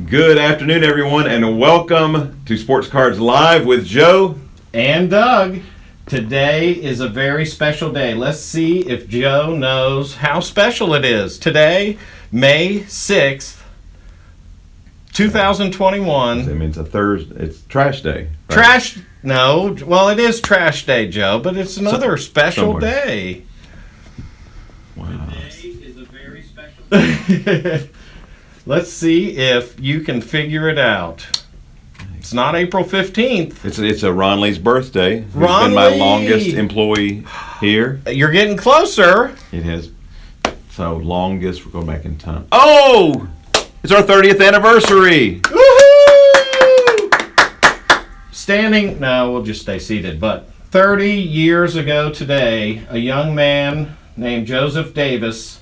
Good afternoon, everyone, and welcome to Sports Cards Live with Joe and Doug. Today is a very special day. Let's see if Joe knows how special it is. Today, May 6th, 2021. I mean, it's a Thursday. It's trash day. Right? Well, it is trash day, Joe, but it's another special day. Wow. Today is a very special day. Let's see if you can figure it out. It's not April 15th. It's a Ron Lee's birthday. He's Ron been my Lee. longest employee here. You're getting closer. It has. So longest. We're going back in time. Oh! It's our 30th anniversary. Woohoo! We'll just stay seated. But 30 years ago today, a young man named Joseph Davis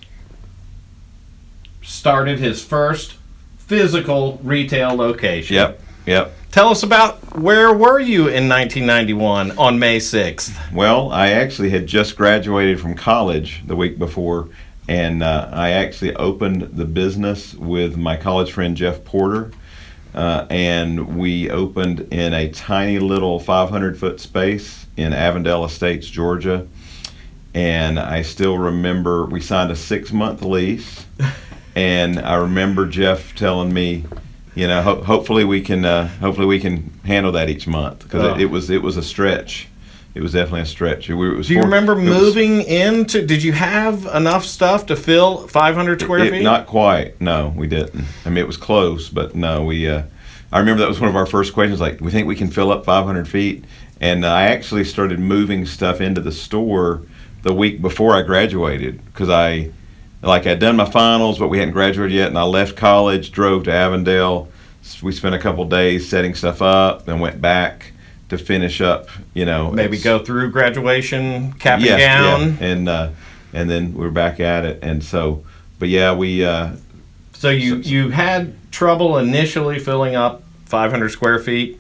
started his first physical retail location. Yep. Tell us about where were you in 1991 on May 6th? Well, I actually had just graduated from college the week before, and I actually opened the business with my college friend Jeff Porter, and we opened in a tiny little 500-foot space in Avondale Estates, Georgia. And I still remember we signed a 6-month lease. And I remember Jeff telling me, you know, hopefully we can handle that each month, because it was a stretch. It was definitely a stretch. Do you remember moving into? Did you have enough stuff to fill 500 square feet? Not quite. No, we didn't. I mean, it was close, but no. I remember that was one of our first questions. Like, we think we can fill up 500 feet, and I actually started moving stuff into the store the week before I graduated, because I'd done my finals, but we hadn't graduated yet, and I left college, drove to Avondale. We spent a couple days setting stuff up, then went back to finish up, Maybe go through graduation, cap and gown. Yeah, and then we were back at it. And so, but yeah, So you had trouble initially filling up 500 square feet.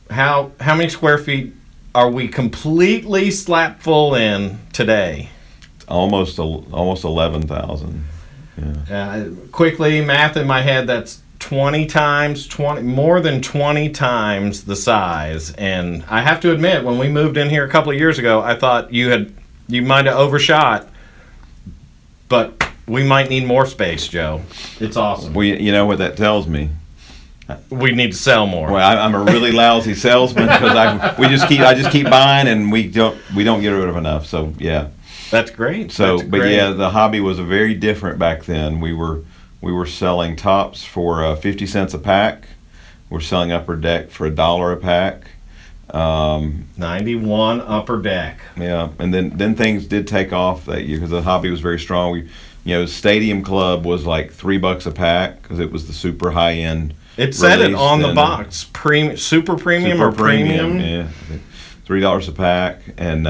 How many square feet are we completely slap full in today? Almost 11,000. Yeah. Quickly, math in my head, that's more than 20 times the size. And I have to admit, when we moved in here a couple of years ago, I thought you might have overshot, but we might need more space, Joe. It's awesome. You know what that tells me? We need to sell more. Well, I'm a really lousy salesman, because I just keep buying, and we don't get rid of enough. So yeah. That's great. Yeah, the hobby was very different back then. We were selling tops for 50 cents a pack. We're selling upper deck for $1 a pack. 91 upper deck. Yeah, and then things did take off that year, because the hobby was very strong. Stadium Club was like $3 a pack, because it was the super high end. It said it on the box, super premium or premium. Yeah, $3 a pack, and.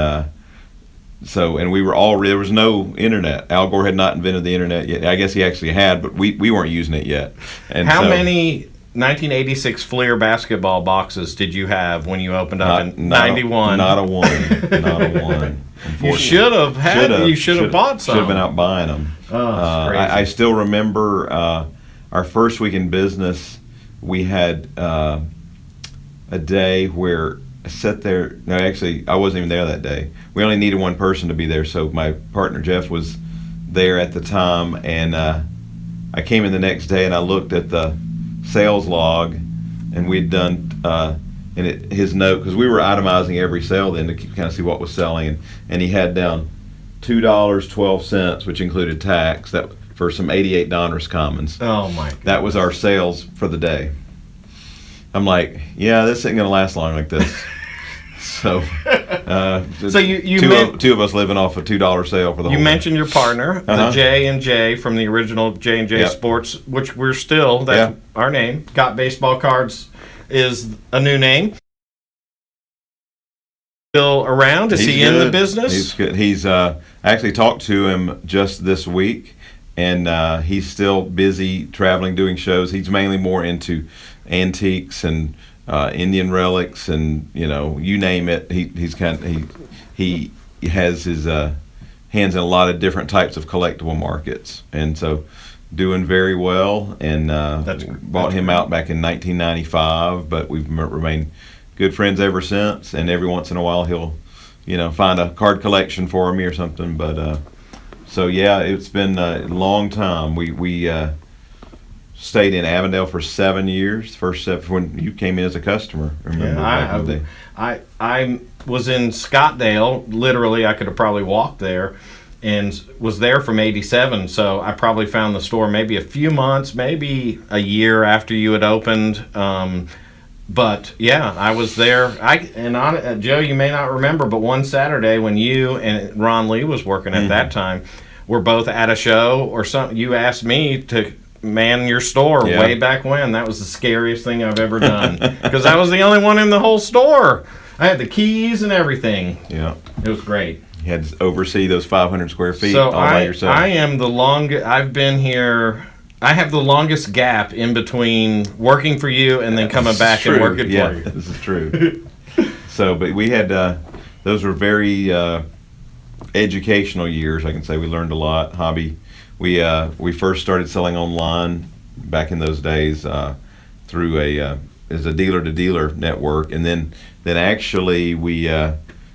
And we were there was no internet. Al Gore had not invented the internet yet. I guess he actually had, but we weren't using it yet. And how many 1986 Fleer basketball boxes did you have when you opened up in 91? Not a one. You should have had. You should have bought some. Should have been out buying them. Oh, crazy. I still remember our first week in business. We had a day where I sat there. No, actually, I wasn't even there that day. We only needed one person to be there, so my partner Jeff was there at the time, and I came in the next day and I looked at the sales log, and we'd done his note, because we were itemizing every sale then to kind of see what was selling, and he had down $2.12, which included tax, that for some 88 Donruss Commons. Oh my God. That was our sales for the day. I'm like, yeah, this isn't going to last long like this. So, two of us living off a $2 sale for the whole. You mentioned your partner, the J&J from the original J&J Sports, which we're still. That's our name. Gotbaseballcards is a new name. Still around? Is he in the business? He's good. He's actually talked to him just this week, and he's still busy traveling, doing shows. He's mainly more into antiques and Indian relics, and you name it. He has his hands in a lot of different types of collectible markets, and so doing very well, and bought him out back in 1995. But we've remained good friends ever since. And every once in a while, he'll, find a card collection for me or something. But so yeah, it's been a long time. We stayed in Avondale for 7 years. First step when you came in as a customer. Remember back in the day. I was in Scottsdale. Literally, I could have probably walked there, and was there from '87. So I probably found the store maybe a few months, maybe a year after you had opened. But yeah, I was there. Joe, you may not remember, but one Saturday when you and Ron Lee was working at that time, we're both at a show or something. You asked me to man your store way back when. That was the scariest thing I've ever done because I was the only one in the whole store. I had the keys and everything. Yeah, it was great. You had to oversee those 500 square feet all by yourself. I am the longest. I've been here. I have the longest gap in between working for you and then coming back and working for you. This is true. So, but we had those were very educational years. I can say we learned a lot. Hobby. We first started selling online back in those days through as a dealer-to-dealer network, and then actually we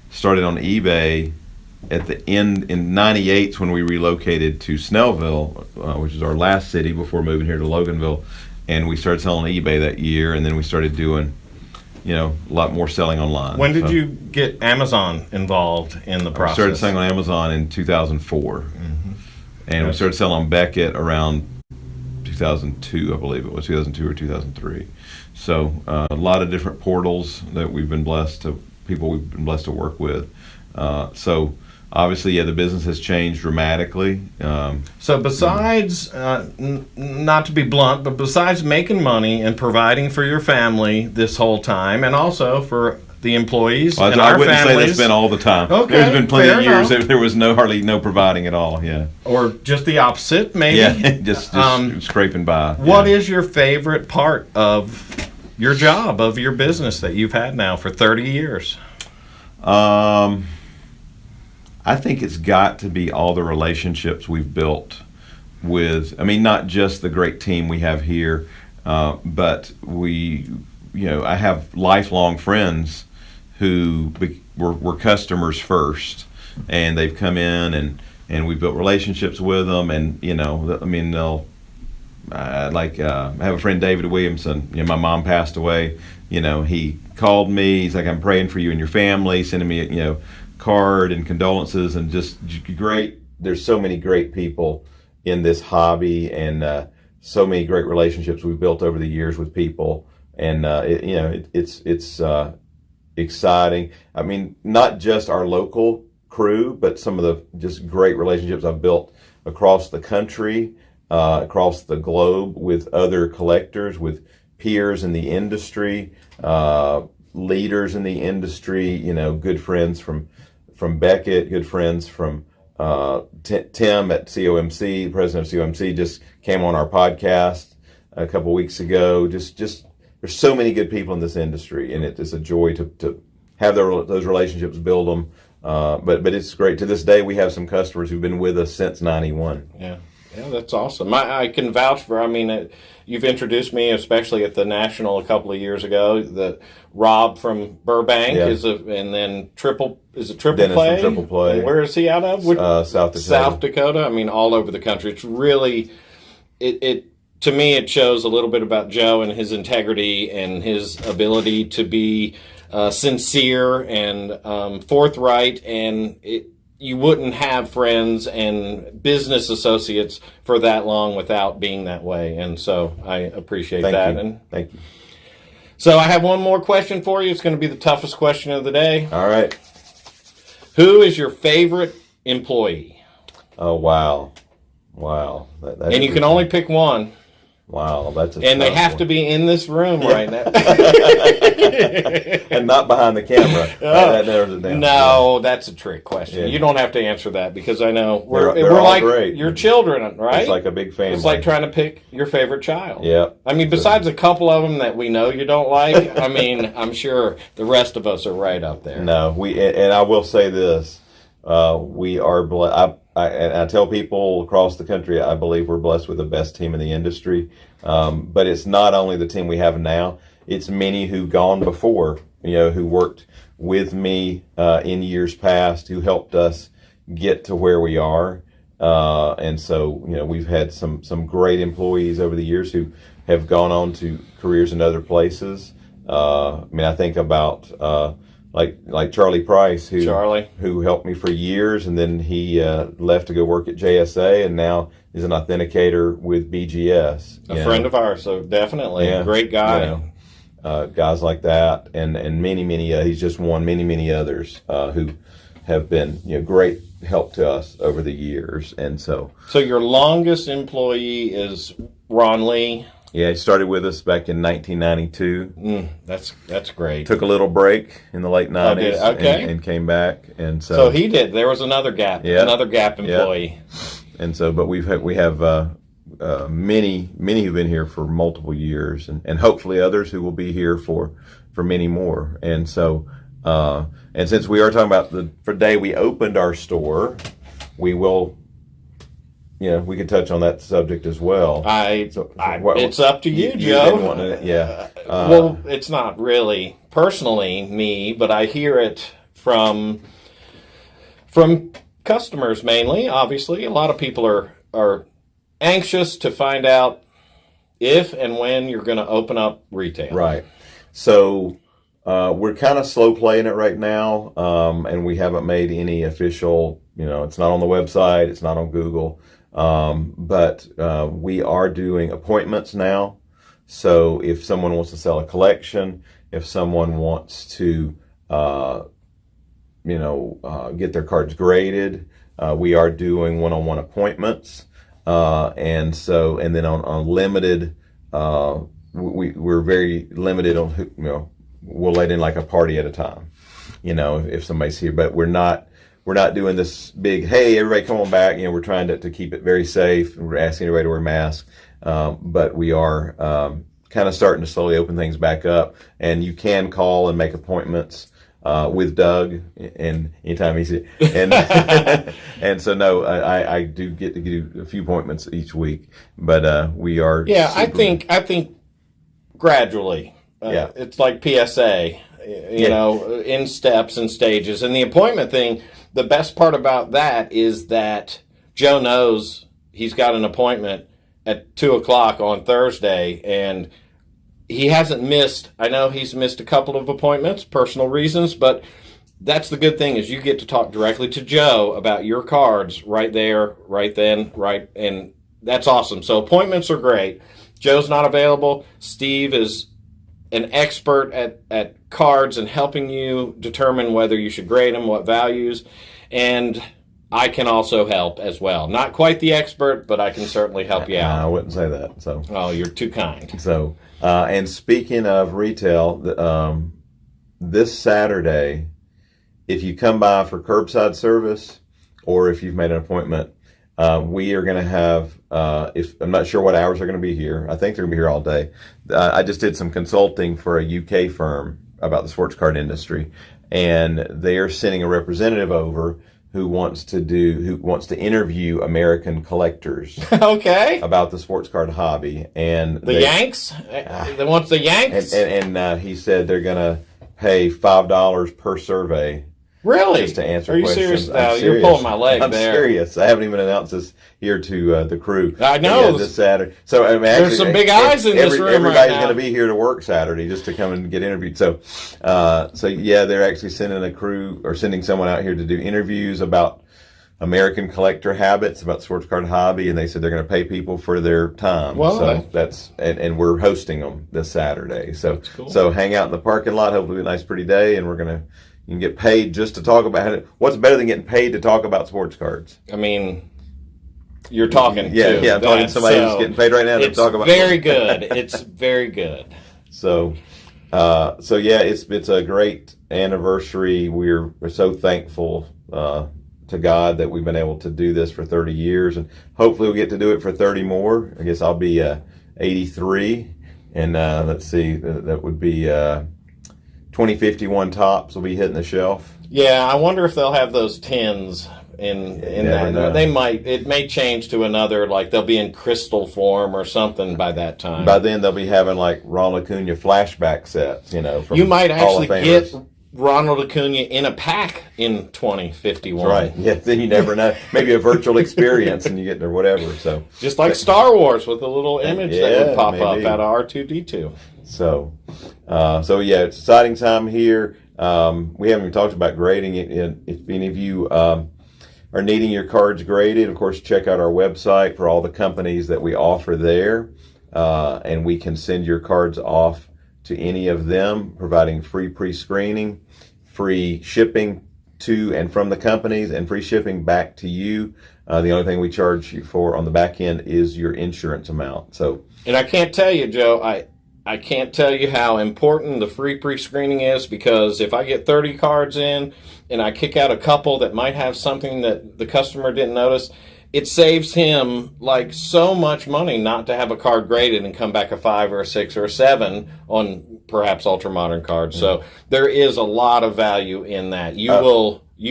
started on eBay at the end in '98 when we relocated to Snellville, which is our last city before moving here to Loganville, and we started selling on eBay that year, and then we started doing a lot more selling online. When did you get Amazon involved in the process? We started selling on Amazon in 2004. And we started selling on Beckett around 2002, I believe it was 2002 or 2003. So a lot of different portals that we've been blessed to work with. So obviously, the business has changed dramatically. So besides, not to be blunt, but besides making money and providing for your family this whole time, and also for the employees and our families. I wouldn't say that's been all the time. Okay, there's been plenty of years that there was hardly no providing at all. Yeah. Or just the opposite, maybe. Yeah, just scraping by. What is your favorite part of your job, of your business that you've had now for 30 years? I think it's got to be all the relationships we've built with. I mean, not just the great team we have here, but I have lifelong friends who were customers first, and they've come in and we've built relationships with them, and they'll I have a friend, David Williamson. My mom passed away. He called me. He's like, I'm praying for you and your family, sending me a card and condolences, and just great. There's so many great people in this hobby, and so many great relationships we've built over the years with people, and it's exciting. I mean, not just our local crew, but some of the just great relationships I've built across the country, across the globe, with other collectors, with peers in the industry, leaders in the industry. Good friends from Beckett, good friends from Tim at COMC, president of COMC, just came on our podcast a couple weeks ago. Just there's so many good people in this industry, and it is a joy to have those relationships, build them. But it's great. To this day, we have some customers who've been with us since '91. Yeah, that's awesome. I can vouch for. I mean, you've introduced me, especially at the National a couple of years ago. The Rob from Burbank is and then Triple Dennis Play? From Triple Play. And where is he out of? South Dakota. South Dakota. I mean, all over the country. It's really it. To me, it shows a little bit about Joe and his integrity and his ability to be sincere and forthright, and you wouldn't have friends and business associates for that long without being that way, and so I appreciate that. And thank you. So I have one more question for you. It's going to be the toughest question of the day. All right. Who is your favorite employee? Oh, wow. And you can only pick one. Wow, that's and they have to be in this room right now. And not behind the camera. That narrows it down. No, that's a trick question. Yeah. You don't have to answer that because I know they're we're like great. Your children, right? It's like a big family. It's like trying to pick your favorite child. Yeah. I mean, besides a couple of them that we know you don't like, I mean, I'm sure the rest of us are right up there. No, and I will say this: we are blessed. I tell people across the country, I believe we're blessed with the best team in the industry. But it's not only the team we have now; it's many who've gone before. Who worked with me in years past, who helped us get to where we are. And so, we've had some great employees over the years who have gone on to careers in other places. I think about like Charlie Price, who helped me for years, and then he left to go work at JSA, and now is an authenticator with BGS. A friend of ours, so definitely a great guy. Guys like that, and many he's just won many others who have been great help to us over the years. And so your longest employee is Ron Lee. Yeah, he started with us back in 1992. That's great. Took a little break in the late 90s, and came back. And so he did. There was another gap, another gap employee. And so, but we have many who've been here for multiple years, and hopefully others who will be here for many more. And so, and since we are talking about the day we opened our store, we will. We could touch on that subject as well. It's up to you, Joe. Well, it's not really personally me, but I hear it from customers mainly. Obviously, a lot of people are anxious to find out if and when you're going to open up retail. Right. So we're kind of slow playing it right now, and we haven't made any official. It's not on the website. It's not on Google. But we are doing appointments now. So if someone wants to sell a collection, if someone wants to, get their cards graded, we are doing one-on-one appointments. And then on limited, we're very limited on who, we'll let in like a party at a time, if somebody's here, but we're not doing this big, hey, everybody come on back. We're trying to keep it very safe. We're asking everybody to wear masks. But we are kind of starting to slowly open things back up. And you can call and make appointments with Doug and anytime he's here. And, and so, no, I do get to do a few appointments each week. But we are. Yeah, I think gradually. It's like PSA, in steps and stages. And the appointment thing, the best part about that is that Joe knows he's got an appointment at 2:00 on Thursday, and he hasn't missed. I know he's missed a couple of appointments, personal reasons, but that's the good thing is you get to talk directly to Joe about your cards right there, right then, right, and that's awesome. So appointments are great. Joe's not available. Steve is an expert at cards and helping you determine whether you should grade them, what values, and I can also help as well. Not quite the expert, but I can certainly help you out. I wouldn't say that. So. Oh, you're too kind. So, and speaking of retail, this Saturday, if you come by for curbside service or if you've made an appointment, we are going to have, I'm not sure what hours they're going to be here. I think they're going to be here all day. I just did some consulting for a UK firm about the sports card industry, and they are sending a representative over who wants to interview American collectors. Okay. About the sports card hobby. And Yanks? They want the Yanks? And he said they're going to pay $5 per survey. Really? Just to answer questions. Are you serious? No, you're pulling my leg I'm there. I'm serious. I haven't even announced this here to the crew. I know. This Saturday. So actually, there's some big eyes in this room everybody's going to be here to work Saturday just to come and get interviewed. So they're actually sending someone out here to do interviews about American collector habits, about the sports card hobby, and they said they're going to pay people for their time. Well, so that's and we're hosting them this Saturday. So cool. So hang out in the parking lot. Hopefully, a nice, pretty day, and you can get paid just to talk about it. What's better than getting paid to talk about sports cards? I mean, you're talking I'm talking to somebody who's getting paid right now to talk about. It's very good. It's very good. So it's a great anniversary. We're so thankful to God that we've been able to do this for 30 years, and hopefully we'll get to do it for 30 more. I guess I'll be 83, and let's see, that would be 2051 tops will be hitting the shelf. Yeah, I wonder if they'll have those tins in never that. know. It may change to another, like they'll be in crystal form or something by that time. By then they'll be having like Ronald Acuna flashback sets, from You might Hall of actually get Famers. Ronald Acuna in a pack in 2051. Right. Yeah, then you never know. Maybe a virtual experience and you get there, whatever. So Just like Star Wars with a little image that Yeah, would pop up maybe. out of R2D2. So yeah, it's exciting time here. We haven't even talked about grading it. If any of you are needing your cards graded, of course, check out our website for all the companies that we offer there, and we can send your cards off to any of them, providing free pre-screening, free shipping to and from the companies, and free shipping back to you. The only thing we charge you for on the back end is your insurance amount. So, And I can't tell you, Joe, I can't tell you how important the free pre-screening is, because if I get 30 cards in and I kick out a couple that might have something that the customer didn't notice, it saves him like so much money not to have a card graded and come back a 5 or a 6 or a 7 on perhaps ultra modern cards. So there is a lot of value in that. You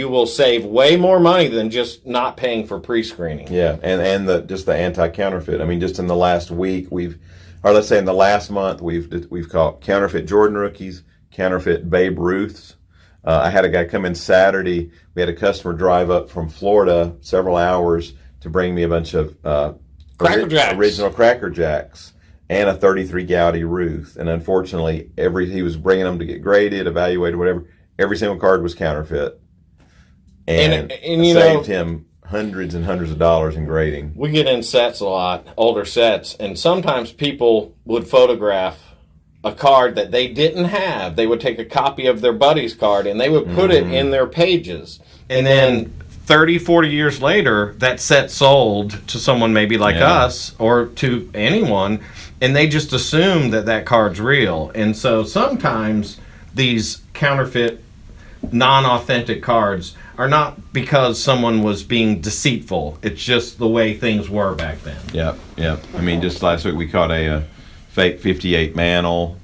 will save way more money than just not paying for pre-screening. yeah, and just the anti-counterfeit. I mean, just in the last week, let's say in the last month, we've caught counterfeit Jordan rookies, counterfeit Babe Ruths. I had a guy come in Saturday. We had a customer drive up from Florida several hours to bring me a bunch of Cracker Jacks. original Cracker Jacks and a 33 Goudy Ruth. And unfortunately, he was bringing them to get graded, evaluated, whatever. Every single card was counterfeit, and you saved him hundreds and hundreds of dollars in grading. We get in sets a lot, older sets, and sometimes people would photograph a card that they didn't have. They would take a copy of their buddy's card and they would put it in their pages. And then 30, 40 years later, that set sold to someone maybe like us or to anyone, and they just assume that that card's real. And so sometimes these counterfeit, non-authentic cards are not because someone was being deceitful. It's just the way things were back then. Yep. I mean, just last week we caught a fake 58 Mantle.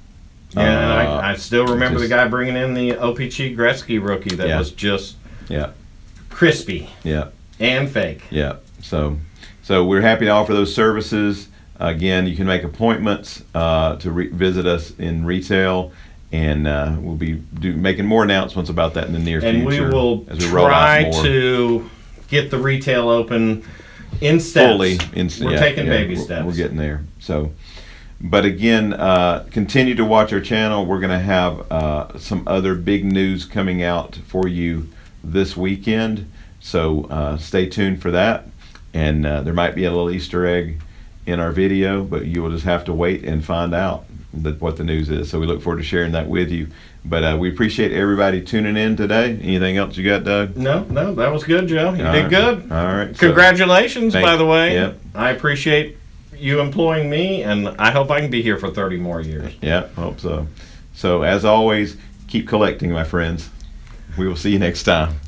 Yeah, and I still remember the guy bringing in the OPC Gretzky rookie that was just crispy and fake. Yeah. So we're happy to offer those services. Again, you can make appointments to visit us in retail, and we'll be making more announcements about that in the near future. And we will as we roll out try more. to get the retail open in steps. Fully. We're taking baby steps. We're getting there. So, but again, continue to watch our channel. We're going to have some other big news coming out for you this weekend. So stay tuned for that. And there might be a little Easter egg in our video, but you will just have to wait and find out what the news is. So we look forward to sharing that with you. But we appreciate everybody tuning in today. Anything else you got, Doug? No, that was good, Joe. You did good. All right. Congratulations, by the way. Yep. I appreciate you employing me, and I hope I can be here for 30 more years. Yeah, hope so. So as always, keep collecting, my friends. We will see you next time.